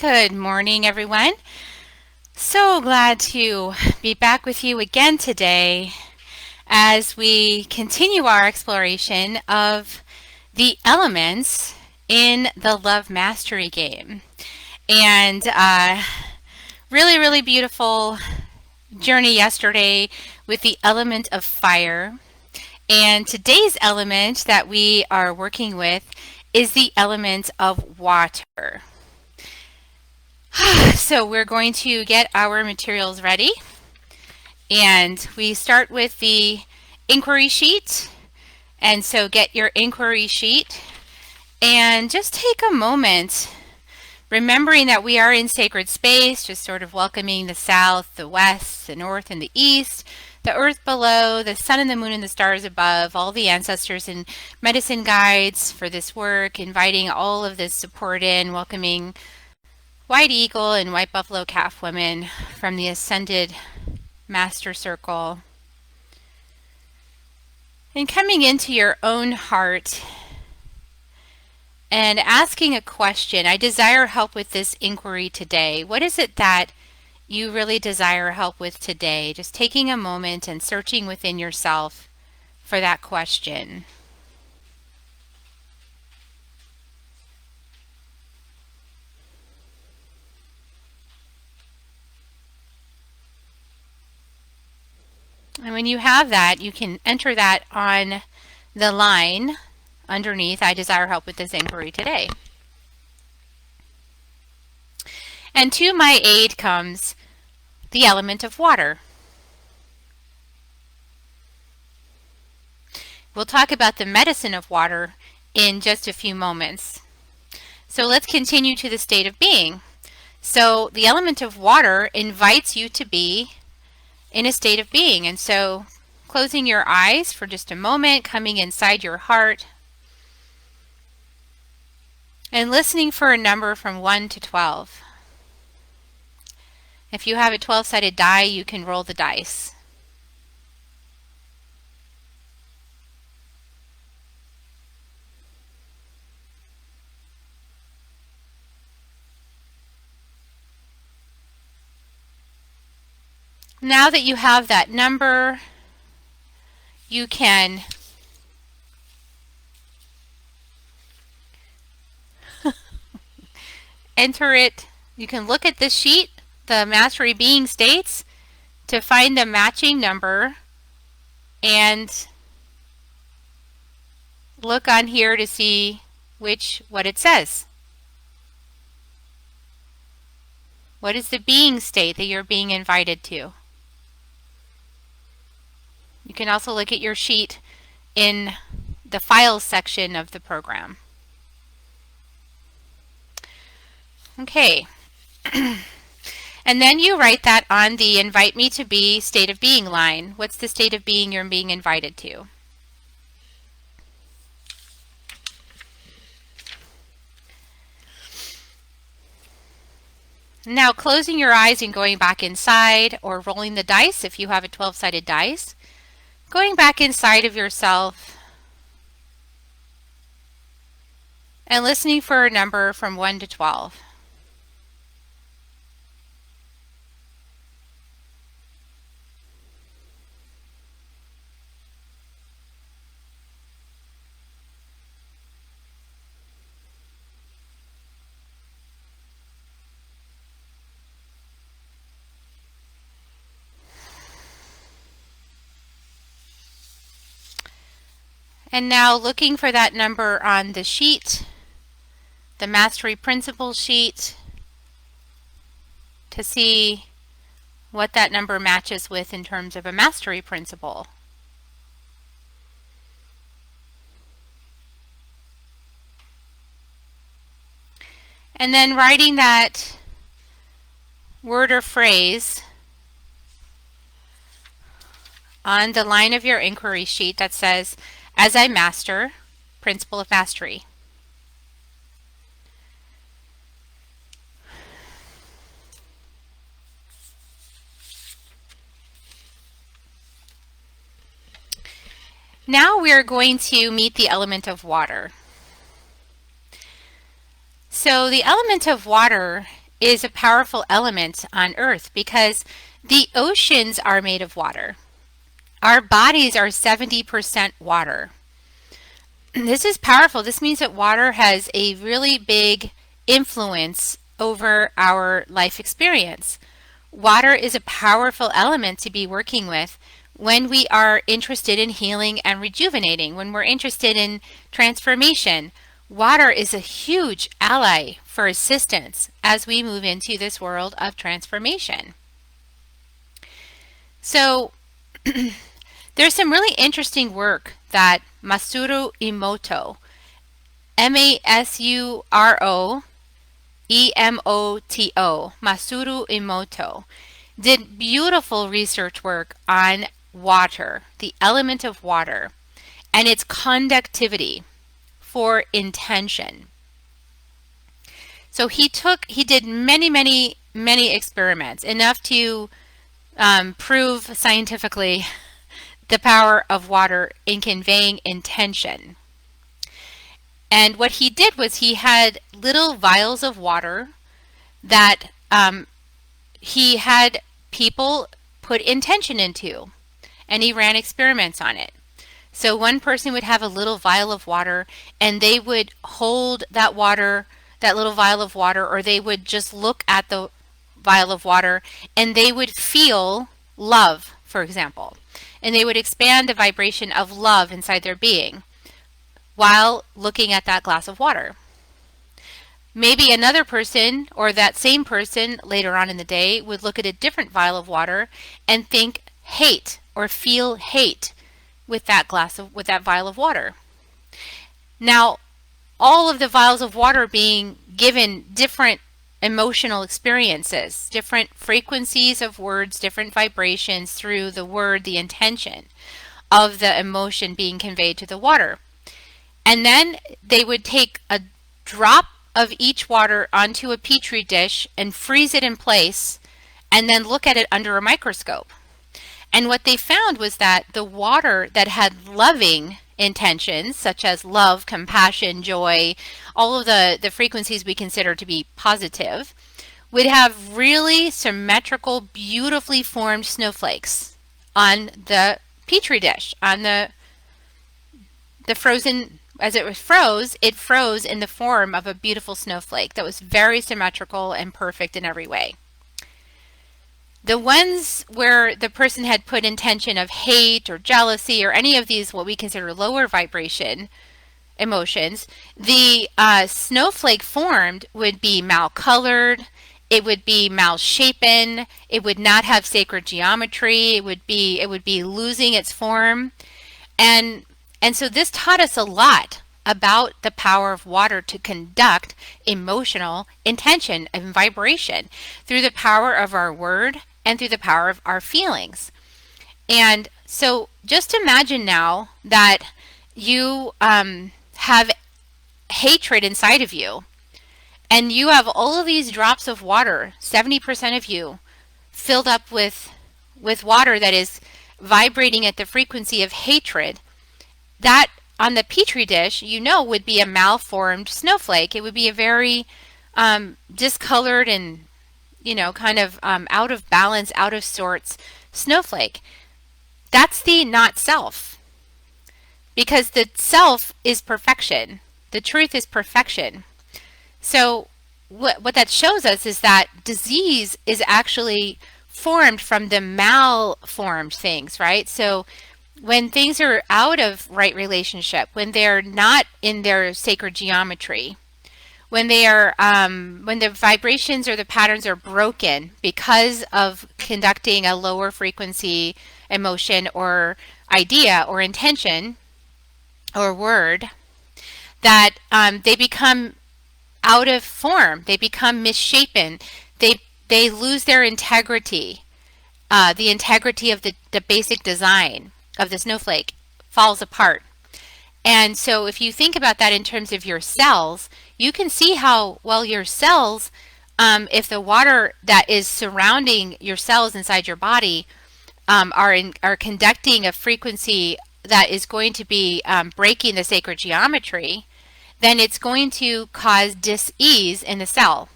Good morning, everyone. So glad to be back with you again today as we continue our exploration of the elements in the Love Mastery game. And really beautiful journey yesterday with the element of fire. And today's element that we are working with is the element of water. So we're going to get our materials ready, and we start with the inquiry sheet. And so get your inquiry sheet and just take a moment, remembering that we are in sacred space, just sort of welcoming the south, the west, the north, and the east, the earth below, the sun and the moon and the stars above, all the ancestors and medicine guides for this work, inviting all of this support in, welcoming White Eagle and White Buffalo Calf women from the Ascended Master Circle. And coming into your own heart and asking a question. I desire help with this inquiry today. What is it that you really desire help with today? Just taking a moment and searching within yourself for that question. And when you have that, you can enter that on the line underneath, I desire help with this inquiry today. And to my aid comes the element of water. We'll talk about the medicine of water in just a few moments. So let's continue to the state of being. So the element of water invites you to be in a state of being. And so closing your eyes for just a moment, coming inside your heart, and listening for a number from 1 to 12. If you have a 12-sided die, you can roll the dice. Now that you have that number, you can enter it. You can look at this sheet, the Mastery Being states, to find a matching number and look on here to see what it says. What is the being state that you're being invited to? You can also look at your sheet in the files section of the program. Okay. And then you write that on the invite me to be state of being line. What's the state of being you're being invited to? Now closing your eyes and going back inside, or rolling the dice if you have a 12-sided dice. Going back inside of yourself and listening for a number from 1 to 12. And now looking for that number on the sheet, the Mastery Principle sheet, to see what that number matches with in terms of a mastery principle. And then writing that word or phrase on the line of your inquiry sheet that says, as I master, principle of mastery. Now we're going to meet the element of water. So the element of water is a powerful element on Earth because the oceans are made of water. Our bodies are 70% water. This is powerful. This means that water has a really big influence over our life experience. Water is a powerful element to be working with when we are interested in healing and rejuvenating, when we're interested in transformation. Water is a huge ally for assistance as we move into this world of transformation. So there's some really interesting work that Masaru Emoto, Masuro Emoto, Masaru Emoto, did beautiful research work on water, the element of water, and its conductivity for intention. So he did many experiments, enough to prove scientifically the power of water in conveying intention. And what he did was he had little vials of water that he had people put intention into, and he ran experiments on it. So one person would have a little vial of water, and they would hold that water, that little vial of water, or they would just look at the vial of water, and they would feel love, for example. And they would expand the vibration of love inside their being while looking at that glass of water. Maybe another person, or that same person later on in the day, would look at a different vial of water and think hate or feel hate with that vial of water. Now, all of the vials of water being given different emotional experiences, different frequencies of words, different vibrations through the word, the intention of the emotion being conveyed to the water. And then they would take a drop of each water onto a petri dish and freeze it in place, and then look at it under a microscope. And what they found was that the water that had loving intentions, such as love, compassion, joy, all of the frequencies we consider to be positive, would have really symmetrical, beautifully formed snowflakes on the petri dish, on the frozen. As it froze in the form of a beautiful snowflake that was very symmetrical and perfect in every way. The ones where the person had put intention of hate or jealousy or any of these what we consider lower vibration emotions, the snowflake formed would be malcolored, it would be malshapen, it would not have sacred geometry, it would be losing its form. And so this taught us a lot about the power of water to conduct emotional intention and vibration through the power of our word and through the power of our feelings. And so just imagine now that you have hatred inside of you, and you have all of these drops of water, 70% of you, filled up with water that is vibrating at the frequency of hatred. That on the petri dish, would be a malformed snowflake. It would be a very discolored and, kind of out of balance, out of sorts snowflake. That's the not self. Because the self is perfection. The truth is perfection. So what that shows us is that disease is actually formed from the malformed things, right? So when things are out of right relationship, when they're not in their sacred geometry, when they are, when the vibrations or the patterns are broken because of conducting a lower frequency emotion or idea or intention or word, that they become out of form, they become misshapen, they lose their integrity, the integrity of the basic design of the snowflake falls apart. And so if you think about that in terms of your cells, you can see how, well, your cells, if the water that is surrounding your cells inside your body are conducting a frequency that is going to be breaking the sacred geometry, then it's going to cause dis-ease in the cell.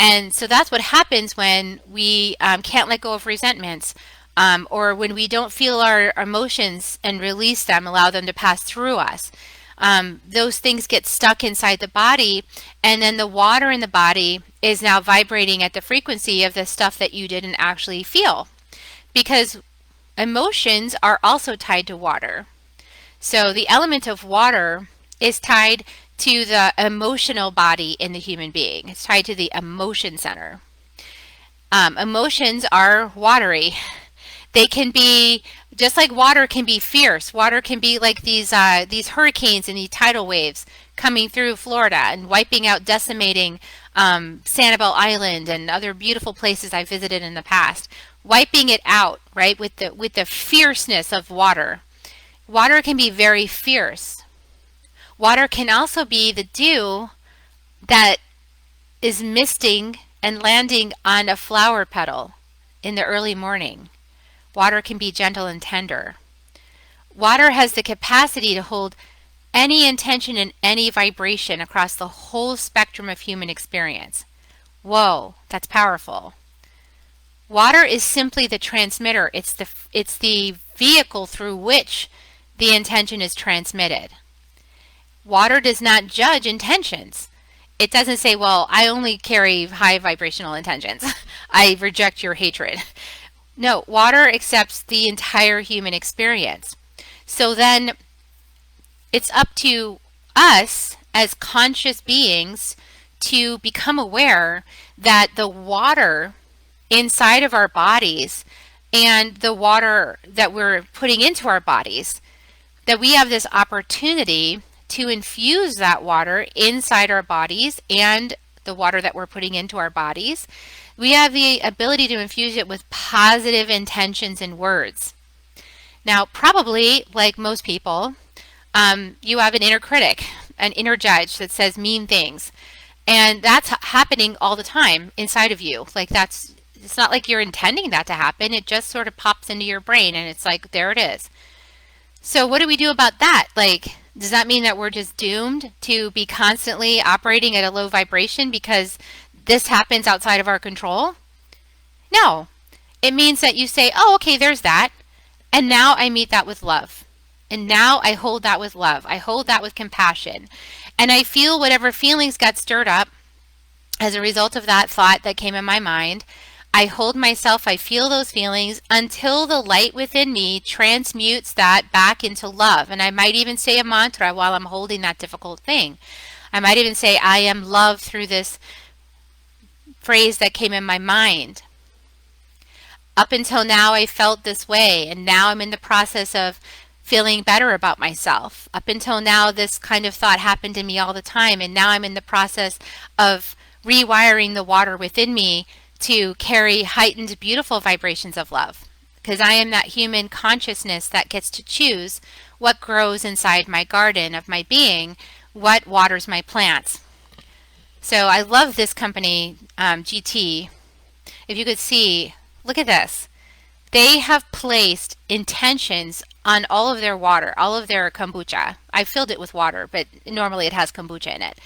And so that's what happens when we can't let go of resentments, or when we don't feel our emotions and release them, allow them to pass through us. Those things get stuck inside the body, and then the water in the body is now vibrating at the frequency of the stuff that you didn't actually feel, because emotions are also tied to water. So the element of water is tied to the emotional body in the human being. It's tied to the emotion center. Emotions are watery. They can be, just like water can be fierce. Water can be like these hurricanes and these tidal waves coming through Florida and wiping out, decimating Sanibel Island and other beautiful places I visited in the past. Wiping it out, right, with the fierceness of water. Water can be very fierce. Water can also be the dew that is misting and landing on a flower petal in the early morning. Water can be gentle and tender. Water has the capacity to hold any intention and any vibration across the whole spectrum of human experience. Whoa, that's powerful. Water is simply the transmitter. It's the vehicle through which the intention is transmitted. Water does not judge intentions. It doesn't say, well, I only carry high vibrational intentions. I reject your hatred. No, water accepts the entire human experience. So then it's up to us as conscious beings to become aware that the water inside of our bodies and the water that we're putting into our bodies, that we have this opportunity to infuse that water inside our bodies and the water that we're putting into our bodies. We have the ability to infuse it with positive intentions and words. Now, probably, like most people, you have an inner critic, an inner judge that says mean things. And that's happening all the time inside of you. Like it's not like you're intending that to happen. It just sort of pops into your brain and it's like, there it is. So what do we do about that? Like, does that mean that we're just doomed to be constantly operating at a low vibration because this happens outside of our control? No. It means that you say, oh, okay, there's that. And now I meet that with love. And now I hold that with love. I hold that with compassion. And I feel whatever feelings got stirred up as a result of that thought that came in my mind. I hold myself, I feel those feelings until the light within me transmutes that back into love. And I might even say a mantra while I'm holding that difficult thing. I might even say, I am love, through this phrase that came in my mind. Up until now, I felt this way, and now I'm in the process of feeling better about myself. Up until now, this kind of thought happened to me all the time, and now I'm in the process of rewiring the water within me to carry heightened, beautiful vibrations of love. Because I am that human consciousness that gets to choose what grows inside my garden of my being, what waters my plants. So I love this company, GT. If you could see, look at this. They have placed intentions on all of their water, all of their kombucha. I filled it with water, but normally it has kombucha in it.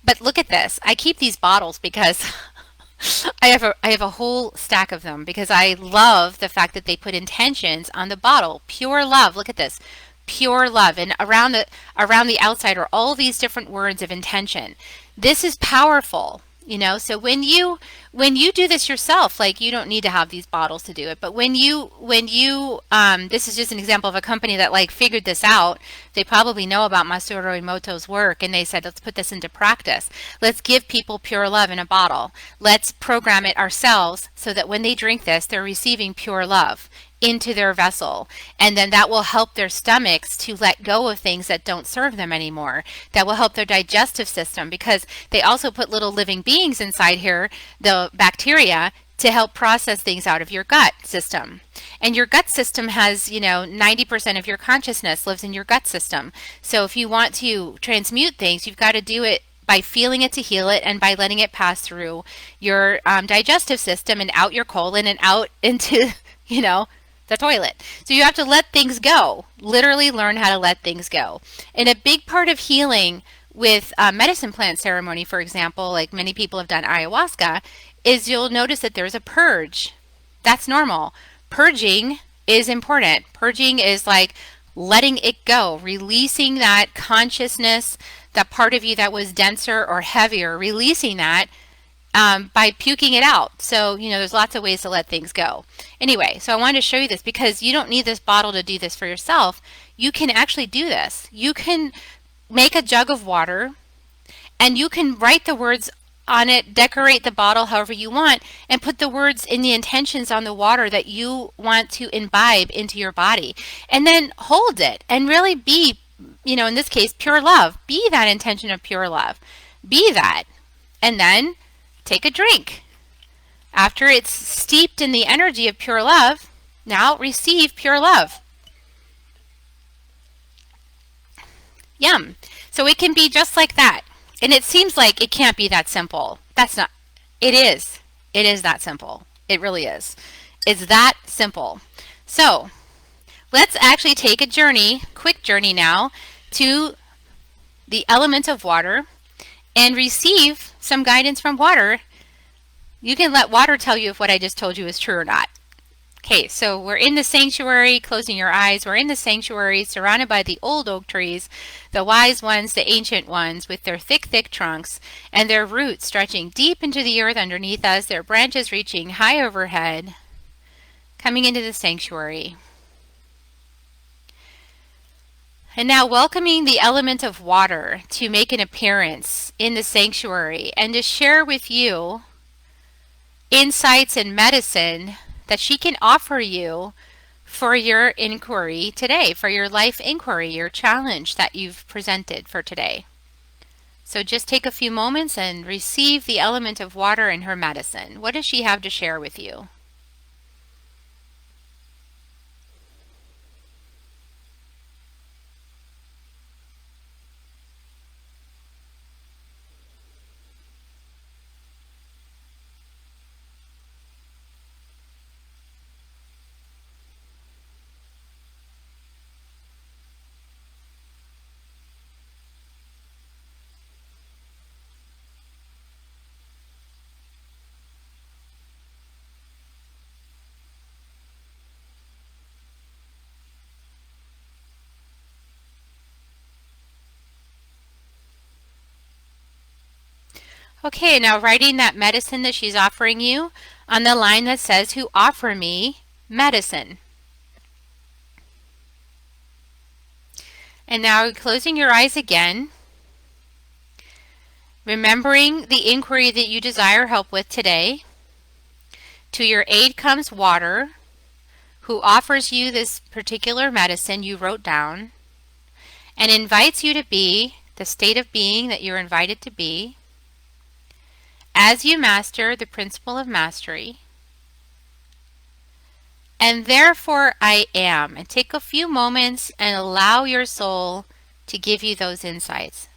But look at this. I keep these bottles because I have a whole stack of them, because I love the fact that they put intentions on the bottle. Pure love. Look at this. Pure love. And around the outside are all these different words of intention. This is powerful. You know, so when you do this yourself, like, you don't need to have these bottles to do it, but when you this is just an example of a company that like figured this out. They probably know about Masaru Emoto's work, and they said, let's put this into practice. Let's give people pure love in a bottle. Let's program it ourselves so that when they drink this, they're receiving pure love into their vessel, and then that will help their stomachs to let go of things that don't serve them anymore. That will help their digestive system, because they also put little living beings inside here, the bacteria, to help process things out of your gut system. And your gut system has, 90% of your consciousness lives in your gut system. So if you want to transmute things, you've got to do it by feeling it to heal it, and by letting it pass through your digestive system and out your colon and out into, the toilet. So you have to let things go, literally learn how to let things go. And a big part of healing with a medicine plant ceremony, for example, like many people have done ayahuasca, is you'll notice that there's a purge. That's normal. Purging is important. Purging is like letting it go, releasing that consciousness, that part of you that was denser or heavier, releasing that by puking it out. So, there's lots of ways to let things go. Anyway, so I wanted to show you this because you don't need this bottle to do this for yourself. You can actually do this. You can make a jug of water and you can write the words on it, decorate the bottle however you want, and put the words in the intentions on the water that you want to imbibe into your body. And then hold it and really be, in this case, pure love. Be that intention of pure love. Be that. And then take a drink. After it's steeped in the energy of pure love, now receive pure love. Yum. So it can be just like that. And it seems like it can't be that simple. That's not. It is. It is that simple. It really is. It's that simple. So let's actually take a journey, quick journey now, to the element of water and receive some guidance from water. You can let water tell you if what I just told you is true or not. Okay, so we're in the sanctuary, closing your eyes. We're in the sanctuary, surrounded by the old oak trees, the wise ones, the ancient ones, with their thick, thick trunks, and their roots stretching deep into the earth underneath us, their branches reaching high overhead, coming into the sanctuary. And now welcoming the element of water to make an appearance in the sanctuary and to share with you insights and medicine that she can offer you for your inquiry today, for your life inquiry, your challenge that you've presented for today. So just take a few moments and receive the element of water in her medicine. What does she have to share with you? Okay, now writing that medicine that she's offering you on the line that says, "Who offer me medicine." And now closing your eyes again, remembering the inquiry that you desire help with today. To your aid comes water, who offers you this particular medicine you wrote down and invites you to be the state of being that you're invited to be as you master the principle of mastery. And therefore I am. And take a few moments and allow your soul to give you those insights.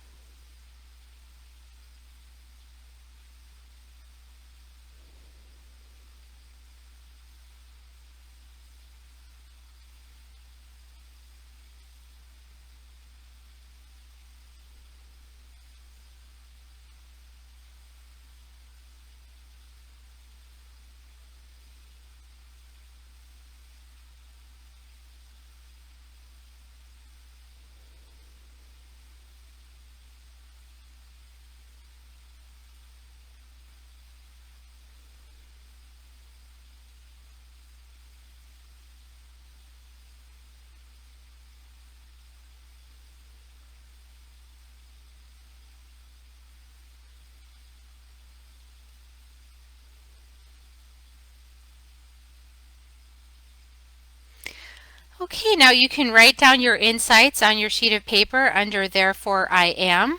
Okay, now you can write down your insights on your sheet of paper under "Therefore I am."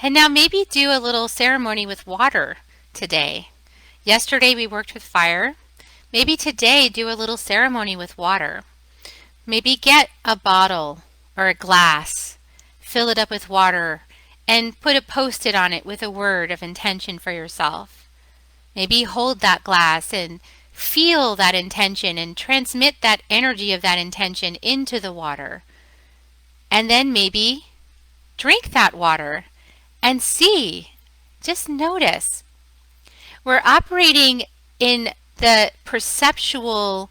And now maybe do a little ceremony with water today. Yesterday we worked with fire. Maybe today do a little ceremony with water. Maybe get a bottle or a glass, fill it up with water, and put a post-it on it with a word of intention for yourself. Maybe hold that glass and feel that intention and transmit that energy of that intention into the water. And then maybe drink that water and see, just notice. We're operating in the perceptual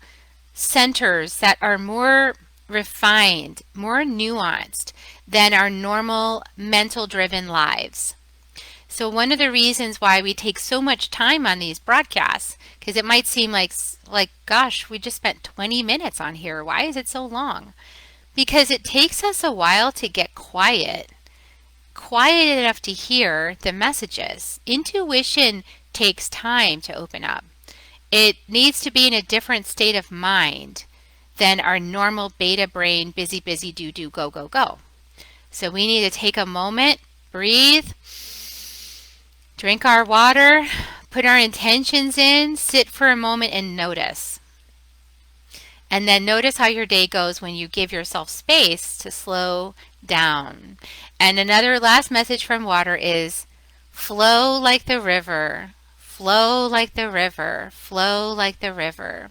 centers that are more refined, more nuanced than our normal mental-driven lives. So one of the reasons why we take so much time on these broadcasts, because it might seem like, gosh, we just spent 20 minutes on here. Why is it so long? Because it takes us a while to get quiet enough to hear the messages. Intuition takes time to open up. It needs to be in a different state of mind than our normal beta brain, busy, busy, do, do, go, go, go. So we need to take a moment, breathe, drink our water, put our intentions in, sit for a moment and notice. And then notice how your day goes when you give yourself space to slow down. And another last message from water is flow like the river, flow like the river, flow like the river.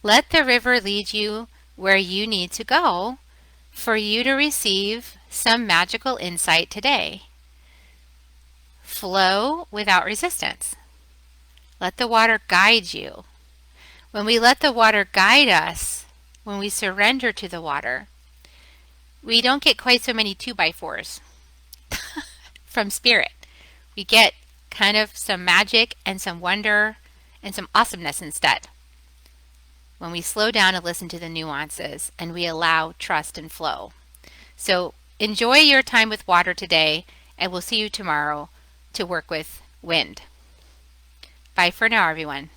Let the river lead you where you need to go for you to receive some magical insight today. Flow without resistance. Let the water guide you. When we let the water guide us, when we surrender to the water, we don't get quite so many 2x4s from spirit. We get kind of some magic and some wonder and some awesomeness instead. When we slow down and listen to the nuances and we allow trust and flow. So enjoy your time with water today, and we'll see you tomorrow to work with wind. Bye for now, everyone.